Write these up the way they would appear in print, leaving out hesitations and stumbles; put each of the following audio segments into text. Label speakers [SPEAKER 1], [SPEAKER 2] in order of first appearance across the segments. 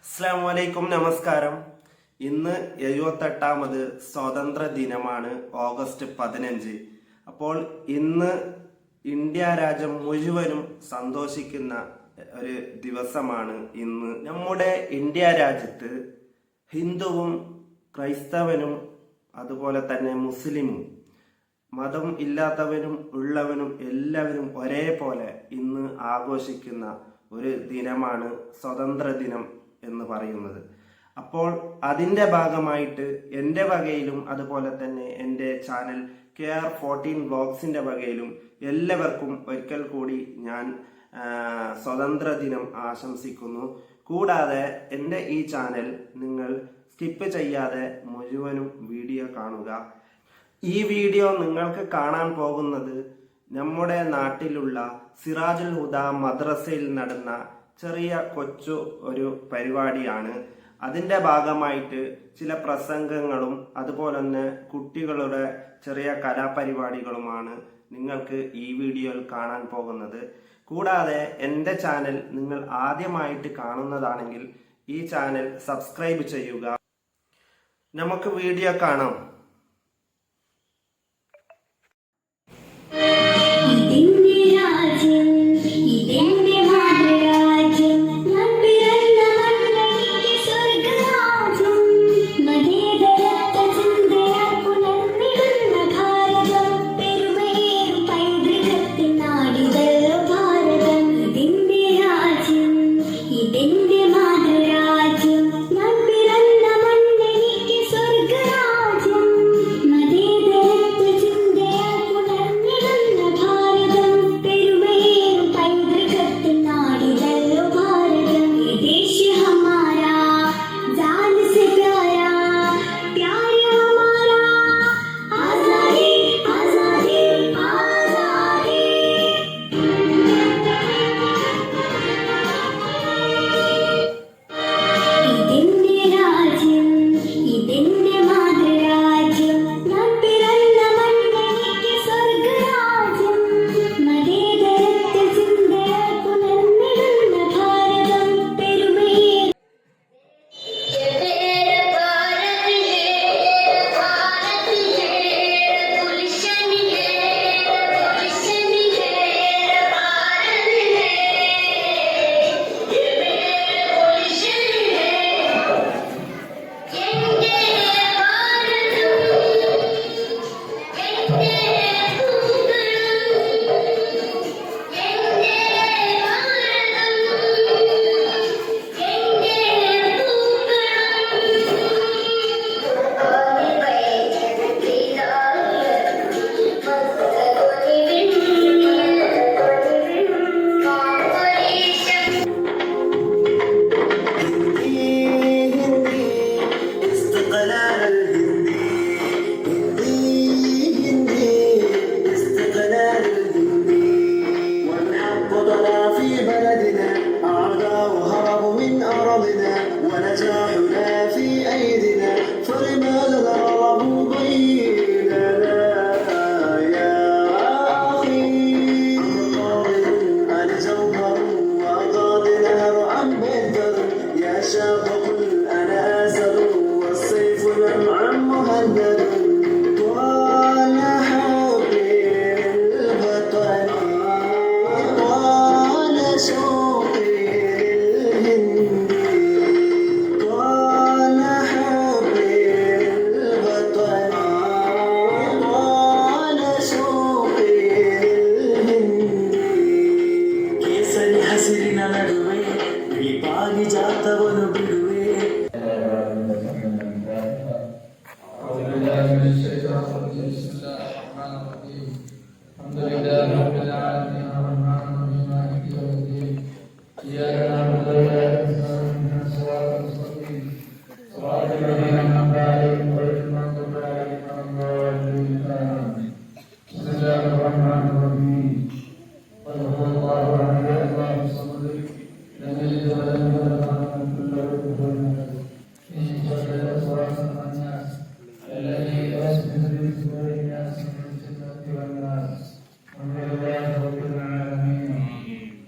[SPEAKER 1] അസ്സലാമു അലൈക്കും, നമസ്കാരം. ഇന്ന് 78ാമത് സ്വാതന്ത്ര്യ ദിനമാണ്, ഓഗസ്റ്റ് 15. അപ്പോൾ ഇന്ന് ഇന്ത്യ രാജ്യം മുഴുവനും സന്തോഷിക്കുന്ന ഒരു ദിവസമാണ്. ഇന്ന് നമ്മുടെ ഇന്ത്യ രാജ്യത്ത് ഹിന്ദുവും ക്രൈസ്തവനും അതുപോലെ തന്നെ മുസ്ലിമും മതം ഇല്ലാത്തവനും ഉള്ളവനും എല്ലാവരും ഒരേപോലെ ഇന്ന് ആഘോഷിക്കുന്ന ഒരു ദിനമാണ് സ്വാതന്ത്ര്യ ദിനം എന്ന് പറയുന്നത്. അപ്പോൾ അതിൻ്റെ ഭാഗമായിട്ട് എൻ്റെ വകയിലും അതുപോലെ തന്നെ എൻ്റെ ചാനൽ KR14 വ്ളോഗ്സിൻ്റെ വകയിലും എല്ലാവർക്കും ഒരിക്കൽ കൂടി ഞാൻ സ്വാതന്ത്ര്യ ദിനം ആശംസിക്കുന്നു. കൂടാതെ എൻ്റെ ഈ ചാനൽ നിങ്ങൾ സ്കിപ്പ് ചെയ്യാതെ മുഴുവനും വീഡിയോ കാണുക. ഈ വീഡിയോ നിങ്ങൾക്ക് കാണാൻ പോകുന്നത് നമ്മുടെ നാട്ടിലുള്ള സിറാജുൽ ഹുദ മദ്രസയിൽ നടന്ന ചെറിയ കൊച്ചു ഒരു പരിപാടിയാണ്. അതിൻ്റെ ഭാഗമായിട്ട് ചില പ്രസംഗങ്ങളും അതുപോലെ തന്നെ കുട്ടികളുടെ ചെറിയ കലാപരിപാടികളുമാണ് നിങ്ങൾക്ക് ഈ വീഡിയോയിൽ കാണാൻ പോകുന്നത്. കൂടാതെ എൻ്റെ ചാനൽ നിങ്ങൾ ആദ്യമായിട്ട് കാണുന്നതാണെങ്കിൽ ഈ ചാനൽ സബ്സ്ക്രൈബ് ചെയ്യുക. നമുക്ക് വീഡിയോ കാണാം.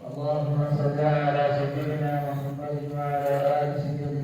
[SPEAKER 2] اللهم صل على سيدنا محمد وعلى آل سيدنا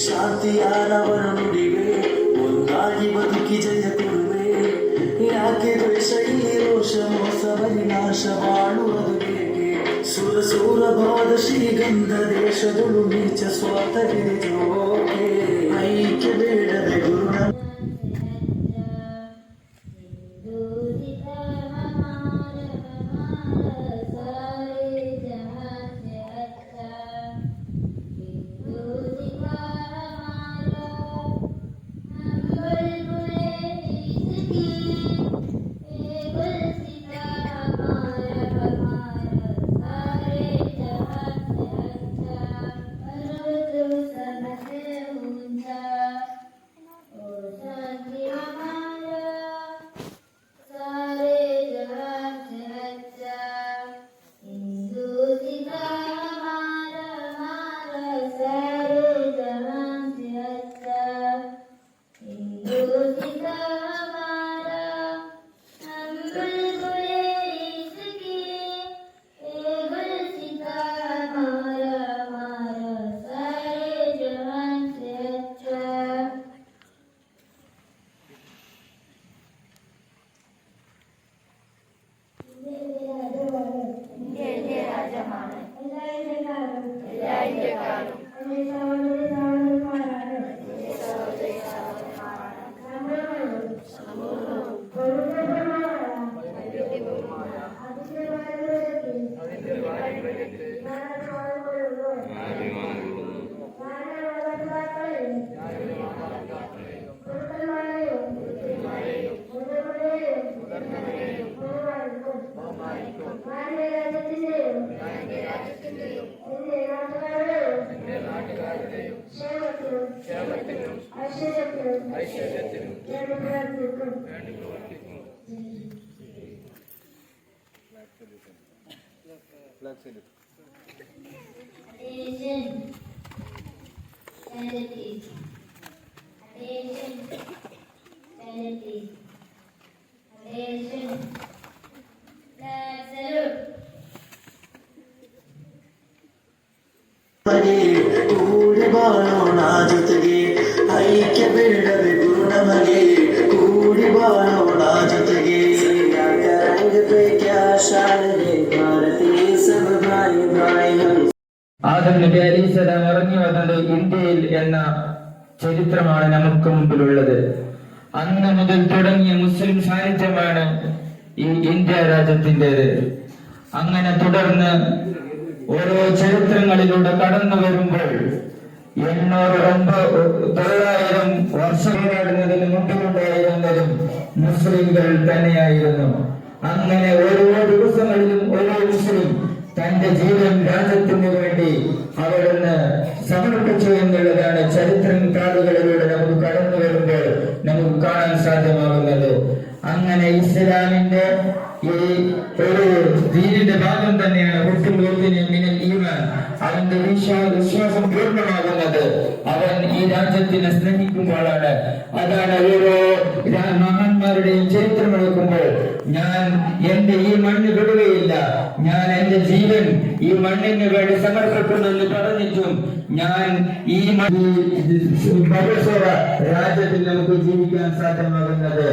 [SPEAKER 2] ಶಾಂತಿಯಾನವನ ನುಡಿವೆ ಒಂದಾಗಿ ಬದುಕಿ ಜಯ ಕೊಡುವೆ ಯಾಕೆ ದ್ವೇಷ ಇಲ್ಲಿ ರೋಷ ಮೋಸ ವಿನಾಶ ಬಾಳುವುದು ಬೇಕೆ ಸುರ ಸೂರ ಭಾವದ ಶ್ರೀಗಂಧ ದೇಶದೊಳು ನೀಚ ಸ್ವಾತಂತ್ರ್ಯ ಜೋಕೆ ಐಕ್ಯ ಬೇಡದೆ ಗುರುಣ ಕೂಡಿ ಬಾಳೋಣ ಜೊತೆಗೆ ಐಕ್ಯ ಬೇಡವೇ ಗುರು ನಮಗೆ ಕೂಡಿ ಬಾಳೋಣ ಜೊತೆಗೆ ಶಾಲೆಗೆ ಭಾರತೀಯ ಸಭ ಭಾಯಿ ಭಾಯಿ
[SPEAKER 3] ആദം നബി അലൈഹിസ്സലാം ഇറങ്ങി വന്നത് ഇന്ത്യയിൽ എന്ന ചരിത്രമാണ് നമുക്ക് മുമ്പിലുള്ളത്. അന്ന് മുതൽ തുടങ്ങിയ മുസ്ലിം സാന്നിധ്യമാണ് ഈ ഇന്ത്യ രാജ്യത്തിൻ്റെത്. അങ്ങനെ തുടർന്ന് ഓരോ ചരിത്രങ്ങളിലൂടെ കടന്നു വരുമ്പോൾ 900 വർഷം നേടുന്നതിന് മുമ്പിലുണ്ടായിരുന്നതും മുസ്ലിംകൾ തന്നെയായിരുന്നു. അങ്ങനെ ഓരോ ദിവസങ്ങളിലും ഓരോ മുസ്ലിം തന്റെ ജീവൻ രാജ്യത്തിന് വേണ്ടി അവിടുന്ന് സമർപ്പിച്ചു എന്നുള്ളതാണ് ചരിത്രം കാടുകളിലൂടെ നമുക്ക് കടന്നു വരുമ്പോൾ നമുക്ക് കാണാൻ സാധ്യമാകുന്നത്. അങ്ങനെ ഇസ്ലാമിന്റെ ഈ ഒരു ദീനിന്റെ ഭാഗം തന്നെയാണ് അവന്റെ വിശ്വാസം പൂർണ്ണമാകുന്നത് അവൻ ഈ രാജ്യത്തിനെ സ്നേഹിക്കുമ്പോഴാണ്. അതാണ് ഓരോ മഹാന്മാരുടെയും ചരിത്രം എടുക്കുമ്പോൾ ഞാൻ എന്റെ ഈ മണ്ണ് വിടുകയില്ല, ഞാൻ എന്റെ ജീവൻ ഈ മണ്ണിന് വേണ്ടി സമർപ്പിക്കുമെന്ന് പറഞ്ഞിട്ടും ഞാൻ ഈ രാജ്യത്തിൽ നമുക്ക് ജീവിക്കാൻ സാധ്യമാകുന്നത്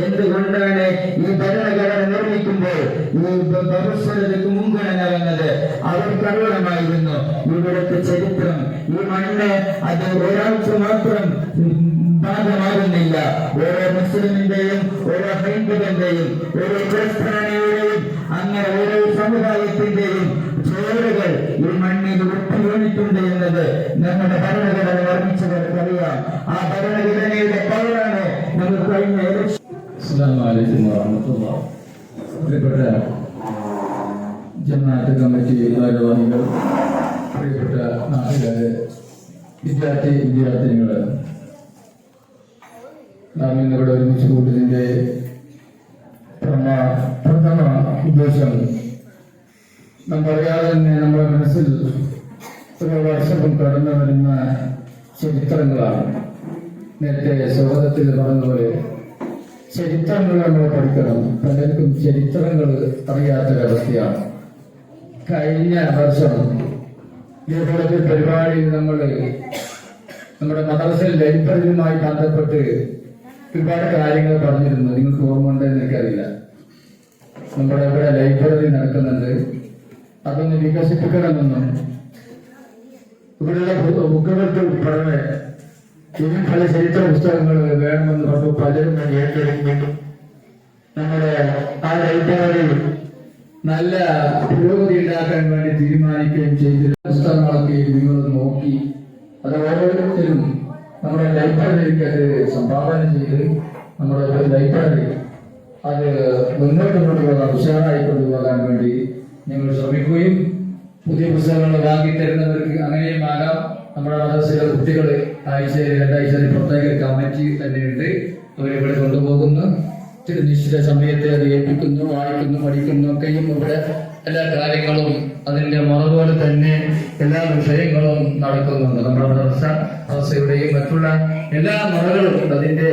[SPEAKER 3] എന്തുകൊണ്ടാണ്? ഈ ഭരണഘടന നിർമ്മിക്കുമ്പോൾ ഈ ഭവിഷ്യതയ്ക്ക് മുൻഗണന വന്നത് അവർക്കറിയണമായിരുന്നു ഇവിടുത്തെ ചരിത്രം. ഈ മണ്ണ് അത് ഒരാൾക്ക് മാത്രം ഭാഗമാകുന്നില്ല. ഓരോ മുസ്ലിമിന്റെയും ഓരോ ഹൈന്ദവന്റെയും ഓരോ ക്രിസ്ത്യാനിയുടെയും അങ്ങനെ ഓരോ സമുദായത്തിന്റെയും ചോറുകൾ ഈ മണ്ണിൽ ഒത്തുവന്നിട്ടുണ്ട് എന്നത് നമ്മുടെ ഭരണഘടന നിർമ്മിച്ചവർക്കറിയാം. ആ ഭരണഘടനയുടെ പവറാണ് നമുക്ക് കഴിഞ്ഞ പ്രിയപ്പെട്ട ജമാഅത്ത് കമ്മിറ്റി ഭാരവാഹികൾ, പ്രിയപ്പെട്ട നാട്ടുകാരെ, വിദ്യാർത്ഥിനികള്, നാം ഇന്നിവിടെ ഒരുമിച്ച് കൂട്ടതിന്റെ പ്രഥമ ഉദ്ദേശം നമ്മറിയാതെ തന്നെ നമ്മുടെ മനസ്സിൽ ഒരു വർഷവും കടന്നു വരുന്ന ചരിത്രങ്ങളാണ്. നേരത്തെ സ്വാഗതത്തിൽ പറഞ്ഞതുപോലെ ചരിത്രങ്ങൾ നമ്മൾ പഠിക്കണം. പലർക്കും ചരിത്രങ്ങൾ അറിയാത്തൊരവസ്ഥയാണ്. കഴിഞ്ഞ വർഷം ഇതുപോലത്തെ പരിപാടിയിൽ നമ്മൾ നമ്മുടെ മദ്രസയിൽ ലൈബ്രറിയുമായി ബന്ധപ്പെട്ട് ഒരുപാട് കാര്യങ്ങൾ പറഞ്ഞിരുന്നു. നിങ്ങൾക്ക് ഓർമ്മ ഉണ്ടെന്ന് എനിക്കറിയില്ല. നമ്മുടെ ഇവിടെ ലൈബ്രറി നടക്കുന്നുണ്ട്. അതൊന്ന് വികസിപ്പിക്കണമെന്നും ഇവിടെയുള്ള ബുക്കുകൾക്ക് പുറമെ ഇനിയും പല ചരിത്ര പുസ്തകങ്ങൾ വേണമെന്ന് പറഞ്ഞു പലരും ഏറ്റെടുക്കുന്നു. നമ്മുടെ ആ ലൈബ്രറി നല്ല പുരോഗതി ഉണ്ടാക്കാൻ വേണ്ടി തീരുമാനിക്കുകയും ചെയ്ത് പുസ്തകങ്ങളൊക്കെ നിങ്ങൾ നോക്കി അത് ഓരോരുത്തരും നമ്മുടെ ലൈബ്രറിക്ക് അത് സംഭാവന ചെയ്ത് നമ്മുടെ ഒരു ലൈബ്രറി അത് മുന്നോട്ട് കൊണ്ടുപോകാൻ ഉഷാറായി കൊണ്ടുപോകാൻ വേണ്ടി ഞങ്ങൾ ശ്രമിക്കുകയും പുതിയ പുസ്തകങ്ങൾ വാങ്ങി തരുന്നവർക്ക് അങ്ങനെയും ആകാം. നമ്മുടെ മദ്രസയിലെ കുട്ടികൾ ആഴ്ചയിൽ 2 ആഴ്ചയിൽ പ്രത്യേക കമ്മിറ്റി തന്നെയുണ്ട്. അവരിവിടെ കൊണ്ടുപോകുന്നു. നിശ്ചിത സമയത്തെ അത് ഏൽപ്പിക്കുന്നു, വായിക്കുന്നു, പഠിക്കുന്നു ഒക്കെയും ഇവിടെ എല്ലാ കാര്യങ്ങളും അതിന്റെ മറുപോലെ തന്നെ എല്ലാ വിഷയങ്ങളും നടക്കുന്നുണ്ട്. നമ്മുടെ മദ്രസയുടെയും മറ്റുള്ള എല്ലാ മറകളും അതിന്റെ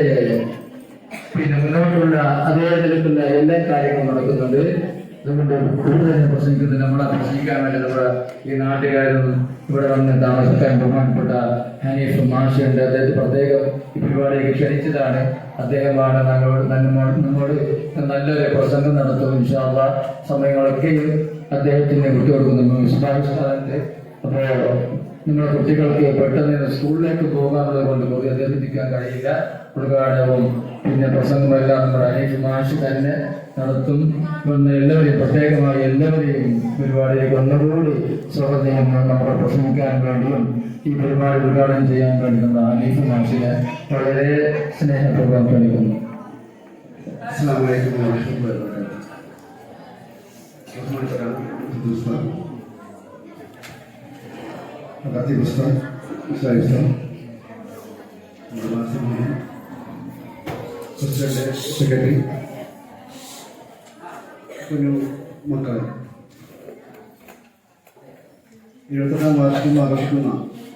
[SPEAKER 3] മുന്നോട്ടുള്ള അതേ നിലക്കുള്ള എല്ലാ കാര്യങ്ങളും നടക്കുന്നുണ്ട്. അതുകൊണ്ട് കൂടുതൽ പ്രസംഗിക്കുന്നത് നമ്മളെ പ്രസംഗിക്കാൻ വേണ്ടി നമ്മുടെ ഈ നാട്ടുകാരും ഇവിടെ വന്ന് താമസിക്കാൻ ബഹുമാനപ്പെട്ട ഹനീഫ് മാഷുണ്ട്. അദ്ദേഹത്തെ പ്രത്യേകം ഈ പരിപാടിക്ക് ക്ഷണിച്ചതാണ്. അദ്ദേഹമാണ് നമ്മോട് നല്ലൊരു പ്രസംഗം നടത്തും. ഇൻഷാ അല്ലാഹ് സമയങ്ങളൊക്കെയും അദ്ദേഹത്തിന് വിട്ടുകൊടുക്കുന്നു. അപ്പോൾ നമ്മുടെ കുട്ടികൾക്ക് പെട്ടെന്ന് സ്കൂളിലേക്ക് പോകാനുള്ളത് കൊണ്ട് പോയി അദ്ദേഹത്തിക്കാൻ കഴിയില്ല. ഉദ്ഘാടനവും പിന്നെ പ്രസംഗമെല്ലാം നമ്മുടെ ഹനീഫ് മാഷ് തന്നെ നടത്തും. എല്ലാവരെയും പ്രത്യേകമായി എല്ലാവരെയും പരിപാടിയിലേക്ക് ഒന്നുകൂടി സ്വാഗതം ചെയ്യുന്നു. നമ്മളെ പ്രസംഗിക്കാൻ വേണ്ടിയും ഈ പരിപാടി ഉദ്ഘാടനം ചെയ്യാൻ വേണ്ടി നമ്മുടെ ഹനീഫ് മാഷിനെ വളരെ സ്നേഹപൂർവ്വം ക്ഷണിക്കുന്നു.
[SPEAKER 4] അസ്സലാമു അലൈക്കും വറഹ്മത്തുള്ളാഹി വബറകാതുഹു. സെക്രട്ടറി കുഞ്ഞു മക്കൾ 71ാം വാർഷികം ആഘോഷിക്കുന്ന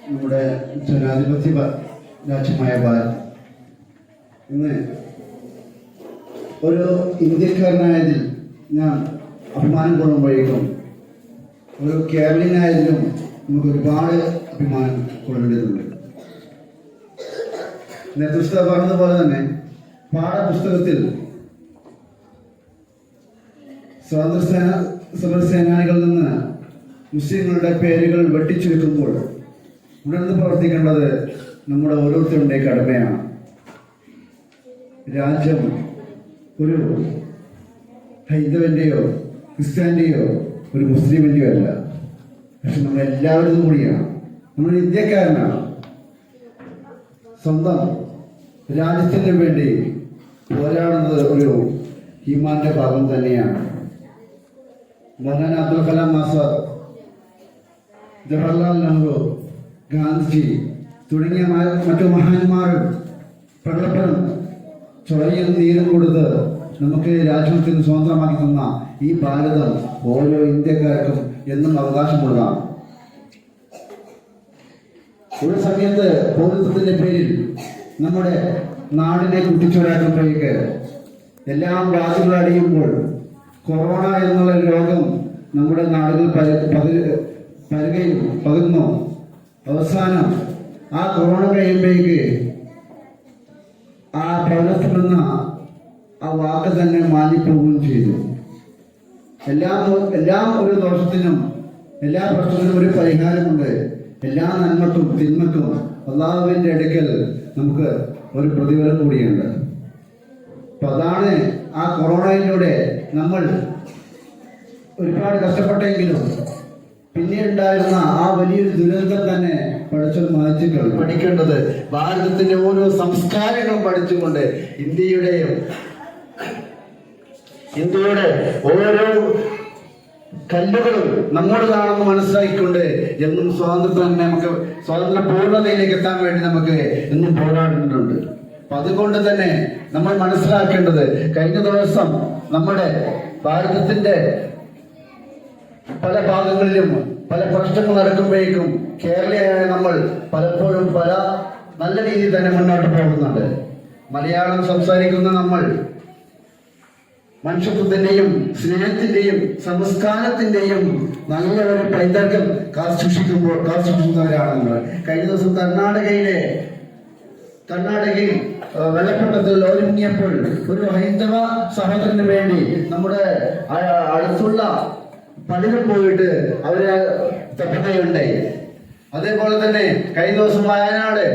[SPEAKER 4] നമ്മുടെ ജനാധിപത്യ രാജ്യമായ ഭാരത് ഇന്ന് ഒരു ഇന്ത്യക്കാരനായതിൽ ഞാൻ അഭിമാനം കൊള്ളുമ്പോഴേക്കും ഒരു കേരളീയനായതിലും നമുക്ക് ഒരുപാട് അഭിമാനം കൊള്ളേണ്ടതുണ്ട്. നേതൃത്വ പറഞ്ഞതുപോലെ തന്നെ പാഠപുസ്തകത്തിൽ സ്വാതന്ത്ര്യ സമര സേനാനികളിൽ നിന്ന് മുസ്ലിങ്ങളുടെ പേരുകൾ വെട്ടിച്ചുരുക്കുമ്പോൾ ഉണർന്ന് പ്രവർത്തിക്കേണ്ടത് നമ്മുടെ ഓരോരുത്തരുടെ കടമയാണ്. രാജ്യം ഒരു ഹൈന്ദവന്റെയോ ക്രിസ്ത്യാനിന്റെയോ ഒരു മുസ്ലിമിന്റെയോ അല്ല, പക്ഷെ നമ്മളെല്ലാവരും കൂടിയാണ്. നമ്മൾ ഇന്ത്യക്കാരനാണ്. സ്വന്തം രാജ്യത്തിന് വേണ്ടി പോരാടുന്നത് ഒരു ഈമാന്റെ ഭാഗം തന്നെയാണ്. മൗലാന അബ്ദുൽ കലാം ആസാദ്, ജവഹർലാൽ നെഹ്റു, ഗാന്ധിജി തുടങ്ങിയ മറ്റു മഹാന്മാരും പ്രകടനം ചൊറയും നീരും കൊടുത്ത് നമുക്ക് രാജ്യത്തിന് സ്വതന്ത്രമാക്കി തന്ന ഈ ഭാരതം ഓരോ ഇന്ത്യക്കാർക്കും എന്നും അവകാശമുള്ളതാണ്. ഒരു സമയത്ത് പൗരത്വത്തിന്റെ പേരിൽ നമ്മുടെ നാടിനെ കുട്ടിച്ചോരാക്കുമ്പോഴേക്ക് എല്ലാം വാതിലുകൾ അടിയുമ്പോൾ കൊറോണ എന്നുള്ള രോഗം നമ്മുടെ നാടുകൾ പകർന്നു. അവസാനം ആ കൊറോണ കഴിയുമ്പോഴേക്ക് ആ പൗരത്വം എന്ന ആ വാക്ക് തന്നെ മാഞ്ഞിപ്പോവുകയും ചെയ്തു. എല്ലാം ഒരു ദോഷത്തിനും എല്ലാ പ്രശ്നത്തിനും ഒരു പരിഹാരമുണ്ട്. എല്ലാ നന്മക്കും തിന്മക്കും അല്ലാഹുവിന്റെ അടുക്കൽ നമുക്ക് ഒരു പ്രതിഫലം കൂടിയുണ്ട്. അപ്പൊ അതാണ് ആ കൊറോണയിലൂടെ നമ്മൾ ഒരുപാട് കഷ്ടപ്പെട്ടെങ്കിലും പിന്നെ ഉണ്ടായിരുന്ന ആ വലിയൊരു ദുരന്തം തന്നെ പഠിച്ചത് മാറ്റിക്കൾ പഠിക്കേണ്ടത് ഭാരതത്തിന്റെ ഓരോ സംസ്കാരങ്ങളും പഠിച്ചുകൊണ്ട് ഇന്ത്യയുടെ ഓരോ കല്ലുകളും നമ്മോടതാണെന്ന് മനസ്സിലാക്കിക്കൊണ്ട് എന്നും സ്വാതന്ത്ര്യ പൂർണ്ണതയിലേക്ക് എത്താൻ വേണ്ടി നമുക്ക് എന്നും പോരാടുന്നുണ്ട്. അപ്പൊ അതുകൊണ്ട് തന്നെ നമ്മൾ മനസ്സിലാക്കേണ്ടത് കഴിഞ്ഞ ദിവസം നമ്മുടെ ഭാരതത്തിന്റെ പല ഭാഗങ്ങളിലും പല പ്രശ്നങ്ങൾ നടക്കുമ്പോഴേക്കും കേരളീയരായ നമ്മൾ പലപ്പോഴും പല നല്ല രീതിയിൽ തന്നെ മുന്നോട്ട് പോകുന്നുണ്ട്. മലയാളം സംസാരിക്കുന്ന നമ്മൾ മനുഷ്യത്വത്തിന്റെയും സ്നേഹത്തിന്റെയും സംസ്കാരത്തിന്റെയും നല്ല ഒരു പൈതൃകം കാത്തുസൂക്ഷിക്കുന്നവരാണ് നമ്മൾ. കഴിഞ്ഞ ദിവസം കർണാടകയിൽ വെള്ളപ്പൊക്കത്തിൽ ഒരുങ്ങിയപ്പോൾ ഒരു ഹൈന്ദവ സഹോദരന് വേണ്ടി നമ്മുടെ അടുത്തുള്ള പള്ളികൾ പോയിട്ട് അവരെ തപ്പുകയുണ്ടായി. അതേപോലെ തന്നെ കഴിഞ്ഞ ദിവസം വയനാട്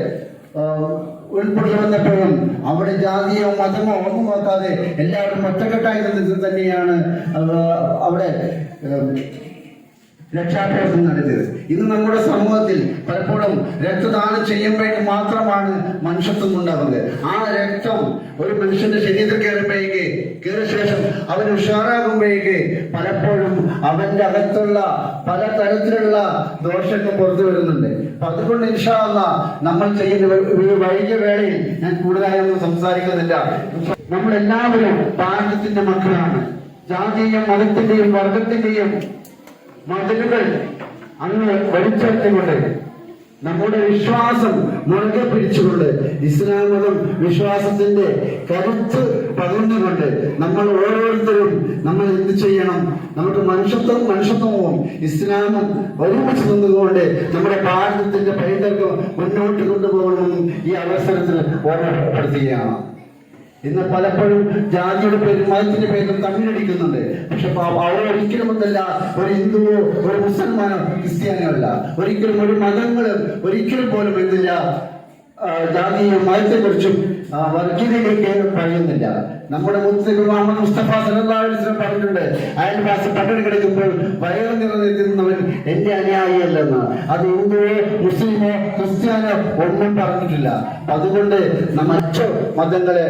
[SPEAKER 4] ഉൾപ്പെടുത്തി വന്നപ്പോഴും അവിടെ ജാതിയോ മതമോ ഒന്നും നോക്കാതെ എല്ലാവരും ഒറ്റക്കെട്ടായി തന്നെയാണ് അവിടെ രക്ഷാപ്രവർത്തനം നടത്തിയത്. ഇന്ന് നമ്മുടെ സമൂഹത്തിൽ പലപ്പോഴും രക്തദാനം ചെയ്യുമ്പോഴേക്ക് മാത്രമാണ് മനുഷ്യത്വം ഉണ്ടാകുന്നത്. ആ രക്തം ഒരു മനുഷ്യന്റെ ശരീരത്തിൽ കയറിയ ശേഷം അവൻ ഉഷാറാകുമ്പോഴേക്ക് പലപ്പോഴും അവന്റെ അകത്തുള്ള പല തരത്തിലുള്ള ദോഷങ്ങൾ പുറത്തു വരുന്നുണ്ട്. അപ്പൊ അതുകൊണ്ട് ഇൻഷാ അല്ലാഹ് നമ്മൾ ചെയ്യുന്ന വൈകിയ വേളയിൽ ഞാൻ കൂടുതലായൊന്നും സംസാരിക്കുന്നില്ല. നമ്മളെല്ലാവരും ഭാരതത്തിന്റെ മക്കളാണ്. ജാതിയും മതത്തിന്റെയും വർഗത്തിന്റെയും മതിലുകൾ അങ്ങ് വലിച്ചെടുത്തുകൊണ്ട് നമ്മുടെ വിശ്വാസം മുറുകെ പിടിച്ചുകൊണ്ട് ഇസ്ലാം മതം വിശ്വാസത്തിന്റെ കരുത്ത് പകർന്നുകൊണ്ട് നമ്മൾ ഓരോരുത്തരും നമ്മൾ എന്ത് ചെയ്യണം? നമുക്ക് മനുഷ്യത്വവും ഇസ്ലാമും ഒരുമിച്ച് നിന്നുകൊണ്ട് നമ്മുടെ ഭാരതത്തിന്റെ പൈതൃകം മുന്നോട്ട് കൊണ്ടുപോകണമെന്നും ഈ അവസരത്തിൽ ഓർമ്മപ്പെടുത്തുകയാണ്. ഇന്ന് പലപ്പോഴും ജാതിയുടെ പേരും മതത്തിന്റെ പേരും തമ്മിലടിക്കുന്നുണ്ട്. പക്ഷെ അവർ ഒരിക്കലും ഒന്നല്ല ഒരു ഹിന്ദുവോ ഒരു മുസൽമാനോ ക്രിസ്ത്യാനിയോ അല്ല. ഒരിക്കലും ഒരു മതങ്ങളും ഒരിക്കലും പോലും എന്തില്ല ജാതിയും മതത്തെ കുറിച്ചും വർഗീയതയിലേക്ക് പറയുന്നില്ല. നമ്മുടെ മുഹമ്മദ് മുസ്തഫ സല്ലല്ലാഹു അലൈഹി വസല്ലം പറഞ്ഞിട്ടുണ്ട്, അയൽവാസി പട്ടിണി കിടക്കുമ്പോൾ വയറ് നിറഞ്ഞിരുന്നവൻ എന്റെ അനുയായിയല്ലെന്ന്. അത് ഹിന്ദുവോ മുസ്ലിമോ ക്രിസ്ത്യാനോ ഒന്നും പറഞ്ഞിട്ടില്ല. അതുകൊണ്ട് മറ്റു മതങ്ങളെ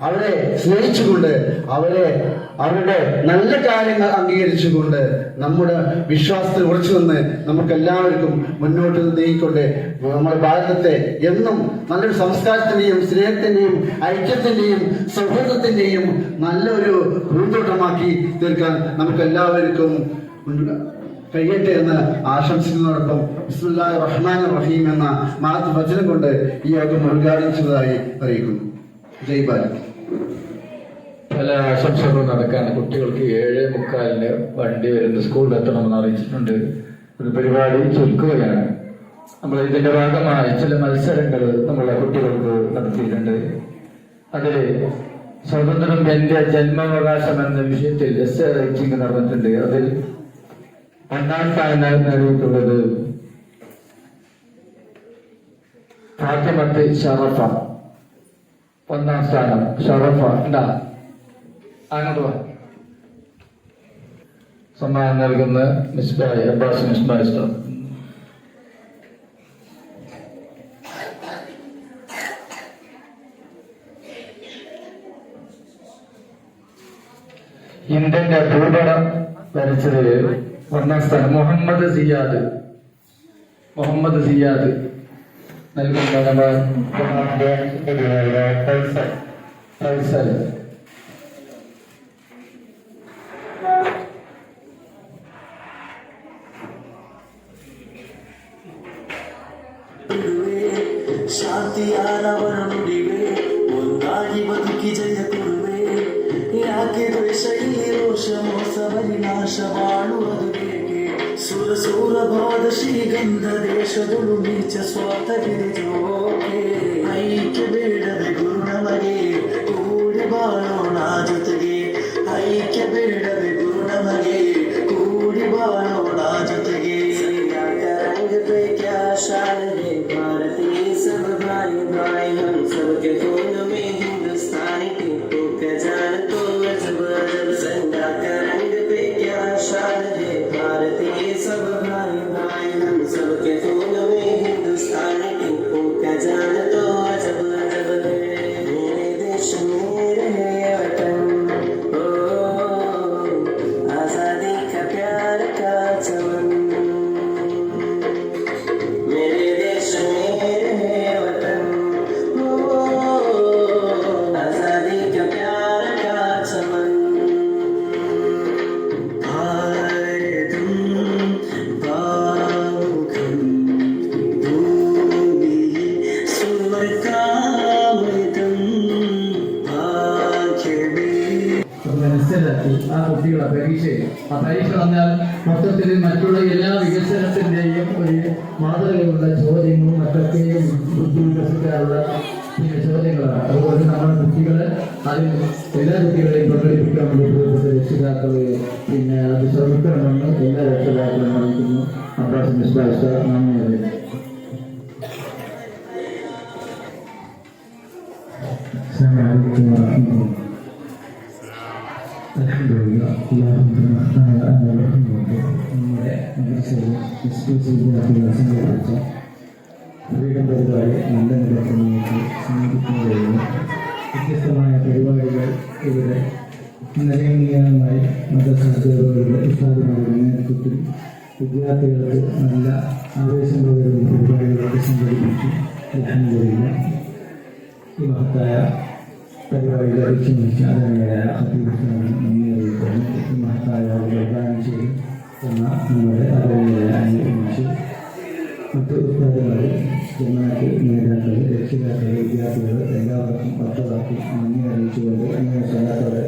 [SPEAKER 4] അവരെ സ്നേഹിച്ചുകൊണ്ട് അവരുടെ നല്ല കാര്യങ്ങൾ അംഗീകരിച്ചുകൊണ്ട് നമ്മുടെ വിശ്വാസത്തിൽ ഉറച്ചു നിന്ന് നമുക്ക് എല്ലാവർക്കും മുന്നോട്ട് നീങ്ങിക്കൊണ്ട് നമ്മുടെ ഭാരതത്തെ എന്നും നല്ലൊരു സംസ്കാരത്തിന്റെയും സ്നേഹത്തിന്റെയും ഐക്യത്തിന്റെയും സൗഹൃദത്തിന്റെയും നല്ലൊരു പൂന്തോട്ടമാക്കി തീർക്കാൻ നമുക്ക് എല്ലാവർക്കും കഴിയട്ടെ എന്ന് ആശംസിക്കുന്നതോടൊപ്പം ബിസ്മില്ലാഹിർ റഹ്മാനിർ റഹീം എന്ന മാതൃ വചനം കൊണ്ട് ഈ യോഗം ഉദ്ഘാടനം ചെയ്തതായി അറിയിക്കുന്നു. ജയ് ഭാരത്.
[SPEAKER 3] പല ആശംസകളും നടക്കാണ്. കുട്ടികൾക്ക് 7:45 വണ്ടി വരുന്ന സ്കൂളിൽ എത്തണമെന്ന് അറിയിച്ചിട്ടുണ്ട്. ഒരു പരിപാടി ചുരുക്കുകയാണ്. നമ്മൾ ഇതിന്റെ ഭാഗമായി ചില മത്സരങ്ങൾ നമ്മളെ കുട്ടികൾക്ക് നടത്തിയിട്ടുണ്ട്. അതിൽ സ്വാതന്ത്ര്യം എന്റെ ജന്മാവകാശം എന്ന വിഷയത്തിൽ എസ്സേ റൈറ്റിംഗ് നടന്നിട്ടുണ്ട്. അതിൽ 1ാം സ്ഥാനം നേടിയിട്ടുള്ളത് ഫാത്തിമത്ത് ഷറഫ. 1ാം സ്ഥാനം ഷറഫ. എന്താ അങ്ങോട്ട് സമ്മാനം നൽകുന്ന മിസ്ബായ് അബ്ബാസ് മിസ്ബായ് സ്റ്റോർ. ഇന്ത്യന്റെ ഭൂപടം വരച്ചത് 1ാം സ്ഥാനം മുഹമ്മദ് സിയാദ് നൽകുന്ന ഫൈസൽ.
[SPEAKER 2] ಶಾಂತಿಯಾನವರ ನುಡಿವೆ ಒಂದಾಗಿ ಬದುಕಿ ಜಯ ಕೊಡುವೆ ಯಾಕೆ ದ್ವೇಷ ಇಲ್ಲಿ ರೋಷ ಮೋಸ ವಿನಾಶ ಬಾಳುವುದು ಬೇಕೆ ಸುರ ಭಾದ ಶ್ರೀಗಂಧ ದೇಶಗಳು ನೀಚ ಸ್ವಾತಂತ್ರ್ಯ ಜೋಕೆ ಐಕ್ಯ ಬೇಡವೆ ಗುರು ನಮಗೆ ಕೂಡಿ ಬಾಳೋಣ ಜೊತೆಗೆ ಐಕ್ಯ ಬೇಡವೆ ಗುರು ನಮಗೆ ಕೂಡಿ ಬಾಳೋಣ ಜೊತೆಗೆ ರಂಗ पे क्या शान है भारतीय सब भाई भाई हम सबके खून में हिंदुस्तानी टीको का जान तो अजब अजब संगा का रंग पे क्या शान है भारतीय सब भाई भाई हम सबके खून में हिंदुस्तानी टीको का
[SPEAKER 5] കുട്ടികളെ പരീക്ഷയിൽ. ആ പരീക്ഷ വന്നാൽ മൊത്തത്തിൽ മറ്റുള്ള എല്ലാ വികസനത്തിന്റെയും ഒരു മാതൃകയുള്ള ചോദ്യങ്ങളും മറ്റൊക്കെയും ബുദ്ധി വികസിക്കാനുള്ള ചോദ്യങ്ങളാണ്. അതുകൊണ്ട് നമ്മുടെ കുട്ടികളെ അതിൽ എല്ലാ കുട്ടികളെയും പങ്കെടുപ്പിക്കാൻ വേണ്ടി രക്ഷിതാക്കള് അത് ശ്രമിക്കണമെന്ന് എല്ലാ രക്ഷിതാക്കളും കാണിക്കുന്നു. അബ്ബാസ് മിസ്ബാഷ നന്ദി അറിയിക്കുന്നു. നമ്മുടെ സംഘടിപ്പിച്ച ഫ്രീഡം പരിപാടി നല്ല നിലനിൽക്കുന്നതിലേക്ക് സമ്മതിക്കുന്നതിന് വ്യത്യസ്തമായ പരിപാടികൾ ഇവിടെ നിലനിർമ്മിതമായി മതസംഘടനകളുടെ ഉസ്താദുമാരുടെ നേതൃത്വത്തിൽ വിദ്യാർത്ഥികൾക്ക് നല്ല ആവേശം പകരുന്ന പരിപാടികളൊക്കെ സംഘടിപ്പിച്ചു. അൽഹംദുലില്ലാഹ് ഈ മഹത്തായ പരിപാടികളെ ലക്ഷ്യം വെച്ച് ആദരണീയരായ ഖത്തീബുസ്താദിന് നന്ദി അറിയിക്കുന്നു. ഈ മഹത്തായ പ്രദാനം ചെയ്ത് എന്ന നമ്മുടെ ആദരണീയരായ അനുഭവിച്ച് മറ്റ് ഉസ്താദുകൾ, ജമാഅത്ത് നേതാക്കൾ, രക്ഷിതാക്കൾ, വിദ്യാർത്ഥികൾ എല്ലാവർക്കും പത്തതാക്കി നന്ദി അറിയിച്ചുകൊണ്ട് അങ്ങനെ സ്വലാത്തോടെ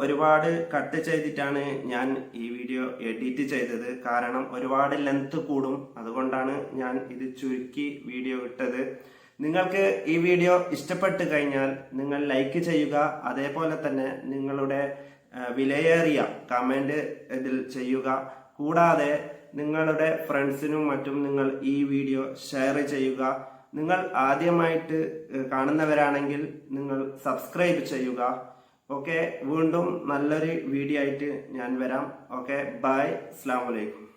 [SPEAKER 1] ഒരുപാട് കട്ട് ചെയ്തിട്ടാണ് ഞാൻ ഈ വീഡിയോ എഡിറ്റ് ചെയ്തത്. കാരണം ഒരുപാട് ലെങ്ത് കൂടും, അതുകൊണ്ടാണ് ഞാൻ ഇത് ചുരുക്കി വീഡിയോ ഇട്ടത്. നിങ്ങൾക്ക് ഈ വീഡിയോ ഇഷ്ടപ്പെട്ട് കഴിഞ്ഞാൽ നിങ്ങൾ ലൈക്ക് ചെയ്യുക. അതേപോലെ തന്നെ നിങ്ങളുടെ വിലയേറിയ കമന്റ് ഇതിൽ ചെയ്യുക. കൂടാതെ നിങ്ങളുടെ ഫ്രണ്ട്സിനും മറ്റും നിങ്ങൾ ഈ വീഡിയോ ഷെയർ ചെയ്യുക. നിങ്ങൾ ആദ്യമായിട്ട് കാണുന്നവരാണെങ്കിൽ നിങ്ങൾ സബ്സ്ക്രൈബ് ചെയ്യുക. ഓക്കെ, വീണ്ടും നല്ലൊരു വീഡിയോ ആയിട്ട് ഞാൻ വരാം. ഓക്കെ, ബൈ, അസ്സലാമു അലൈക്കും.